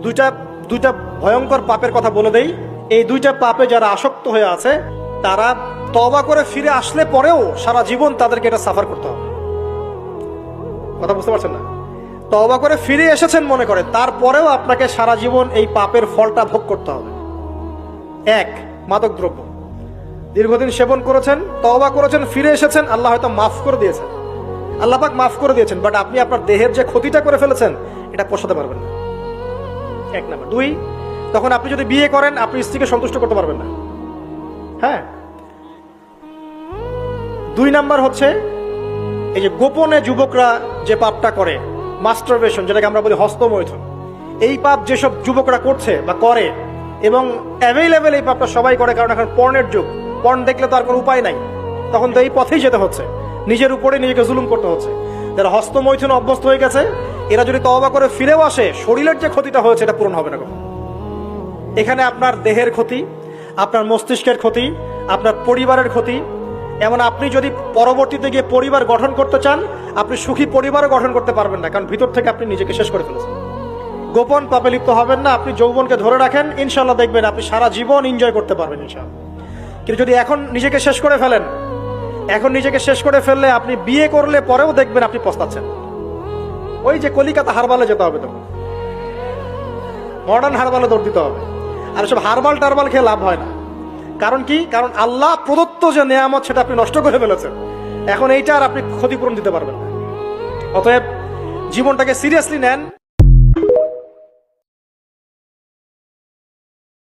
দুইটা দুইটা ভয়ঙ্কর পাপের কথা বলে দেই। এই দুইটা পাপে যারা আসক্ত হয়ে আছে তারা তওবা করে ফিরে আসলে পরেও সারা জীবন তাদেরকে এটা সাফার করতে হবে। কথা বুঝতে পারছেন না? তওবা করে ফিরে এসেছেন মনে করে, তারপরেও আপনাকে সারা জীবন এই পাপের ফলটা ভোগ করতে হবে। এক, মাদক দ্রব্য দীর্ঘদিন সেবন করেছেন, তওবা করেছেন, ফিরে এসেছেন, আল্লাহ হয়তো মাফ করে দিয়েছেন, আল্লাহ পাক মাফ করে দিয়েছেন, বাট আপনি আপনার দেহের যে ক্ষতিটা করে ফেলেছেন এটা পোষাতে পারবেন না। এক নাম্বার। দুই, তখন আপনি যদি বিয়ে করেন আপনি স্ত্রীকে সন্তুষ্ট করতে পারবেন না। হ্যাঁ। দুই নাম্বার হচ্ছে এই যে গোপনে যুবকরা যে পাপটা করে, মাস্টারবেশন, যেটাকে আমরা বলি হস্তমৈথুন, এই পাপ যেসব যুবকরা করছে বা করে, এবং অ্যাভেলেবেল এই পাপটা সবাই করে, কারণ এখন পর্নের যুগ, পর্ন দেখলে তো আর কোনো উপায় নাই, তখন তো এই পথেই যেতে হচ্ছে, নিজের উপরে নিজেকে জুলুম করতে হচ্ছে। যারা হস্তমৈথুন অভ্যস্ত হয়ে গেছে এরা যদি তওবা করে ফিরেও আসে, শরীরের যে ক্ষতিটা হয়েছে এটা পূরণ হবে না কখনো। এখানে আপনার দেহের ক্ষতি, আপনার মস্তিষ্কের ক্ষতি, আপনার পরিবারের ক্ষতি। এমন আপনি যদি পরবর্তীতে গিয়ে পরিবার গঠন করতে চান, আপনি সুখী পরিবারও গঠন করতে পারবেন না, কারণ ভিতর থেকে আপনি নিজেকে শেষ করে ফেলেছেন। গোপন পাপে লিপ্ত হবেন না, আপনি যৌবনকে ধরে রাখেন, ইনশাল্লাহ দেখবেন আপনি সারা জীবন এনজয় করতে পারবেন ইনশাল্লাহ। কিন্তু যদি এখন নিজেকে শেষ করে ফেলেন, এখন নিজেকে শেষ করে ফেললে আপনি বিয়ে করলে পরেও দেখবেন আপনি পস্তাচ্ছেন। ওই যে কলিকাতা হারবালে যেতে হবে, তখন মডার্ন হারবালে দৌড় দিতে হবে। আর সব হারবাল টারবাল খেয়ে লাভ হয় না। কারণ কি? কারণ আল্লাহ প্রদত্ত যে নেয়ামত সেটা আপনি নষ্ট করে ফেলেছেন, এখন এইটা আর আপনি ক্ষতিপূরণ দিতে পারবেন না। অতএব জীবনটাকে সিরিয়াসলি নেন।